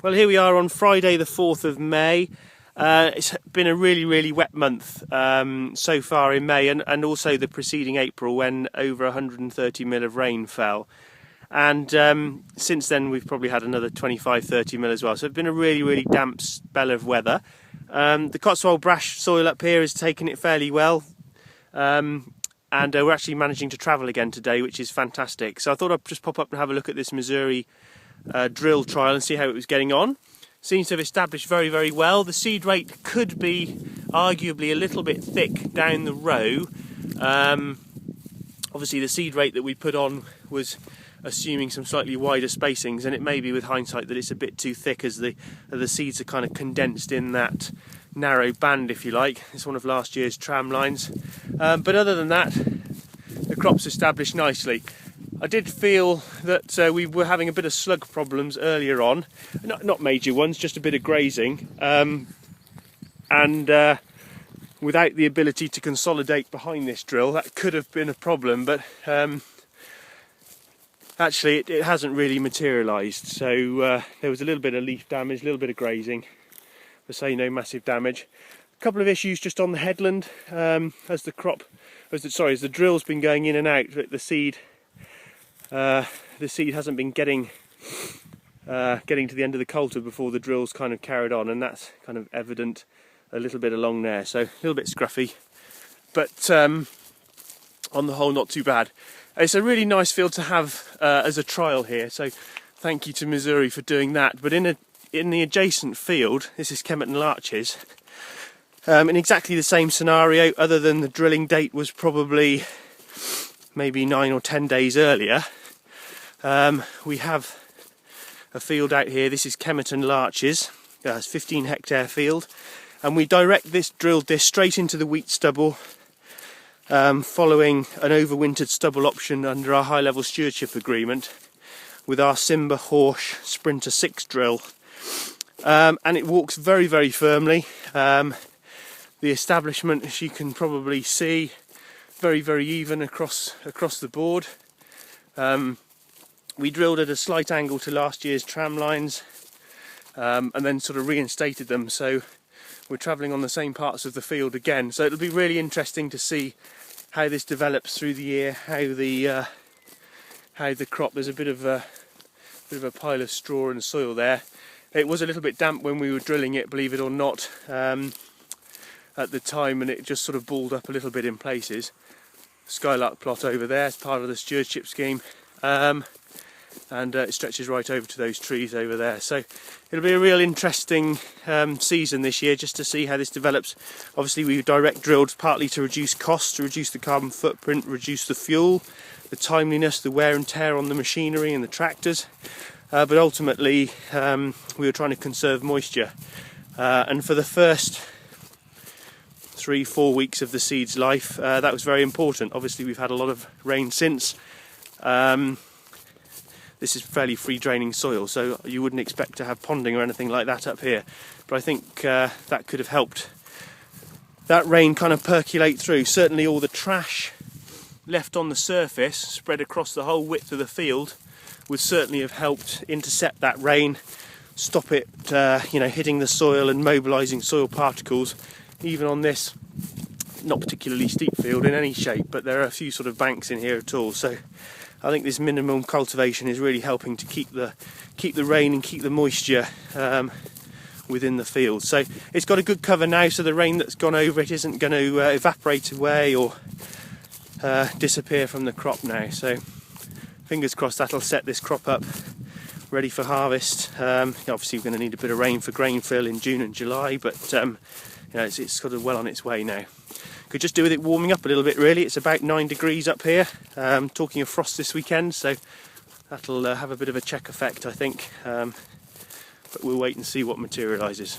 Well, here we are on Friday the 4th of May. It's been a really wet month so far in May, and also the preceding April when over 130 mil of rain fell. And since then we've probably had another 25-30 mil as well. So it's been a really damp spell of weather. The Cotswold brash soil up here has taken it fairly well. And we're actually managing to travel again today, which is fantastic. So I thought I'd just pop up and have a look at this MZURI drill trial and see how it was getting on. Seems to have established very well. The seed rate could be arguably a little bit thick down the row. Obviously the seed rate that we put on was assuming some slightly wider spacings, and it may be with hindsight that it's a bit too thick as the seeds are kind of condensed in that narrow band, if you like. It's one of last year's tram lines. But other than that, the crop's established nicely. I did feel that we were having a bit of slug problems earlier on, not major ones, just a bit of grazing, and without the ability to consolidate behind this drill, that could have been a problem, but actually it hasn't really materialised. So there was a little bit of leaf damage, a little bit of grazing, but say no massive damage. A couple of issues just on the headland as the drill's been going in and out. The seed hasn't been getting to the end of the coulter before the drill's kind of carried on, and that's kind of evident a little bit along there. So a little bit scruffy, but on the whole not too bad. It's a really nice field to have as a trial here, so thank you to MZURI for doing that. But in the adjacent field, this is Kemerton Larches, in exactly the same scenario, other than the drilling date was probably maybe 9 or 10 days earlier. We have a field out here. This is Kemerton Larches. It's a 15 hectare field, and we direct this drilled disc straight into the wheat stubble, following an overwintered stubble option under our high level stewardship agreement with our Simba Horsch Sprinter 6 drill, and it walks very firmly. The establishment, as you can probably see, very even across the board. We drilled at a slight angle to last year's tram lines, and then sort of reinstated them, so we're travelling on the same parts of the field again. So it'll be really interesting to see how this develops through the year, how the crop. There's a bit of a pile of straw and soil there. It was a little bit damp when we were drilling it, believe it or not, at the time, and it just sort of balled up a little bit in places. Skylark plot over there as part of the stewardship scheme, and it stretches right over to those trees over there. So it'll be a real interesting season this year, just to see how this develops. Obviously we direct drilled partly to reduce costs, to reduce the carbon footprint, reduce the fuel, the timeliness, the wear and tear on the machinery and the tractors, but ultimately we were trying to conserve moisture, and for the first 3-4 weeks of the seed's life, that was very important. Obviously we've had a lot of rain since. This is fairly free draining soil, so you wouldn't expect to have ponding or anything like that up here, but I think that could have helped that rain kind of percolate through. Certainly all the trash left on the surface spread across the whole width of the field would certainly have helped intercept that rain, stop it hitting the soil and mobilising soil particles, even on this not particularly steep field in any shape, but there are a few sort of banks in here at all. So I think this minimum cultivation is really helping to keep the rain and keep the moisture within the field. So it's got a good cover now, so the rain that's gone over it isn't going to evaporate away or disappear from the crop now. So fingers crossed that'll set this crop up ready for harvest. Obviously we're going to need a bit of rain for grain fill in June and July, but it's sort of well on its way now. Could just do with it warming up a little bit really. It's about 9 degrees up here, talking of frost this weekend, so that'll have a bit of a check effect I think, but we'll wait and see what materialises.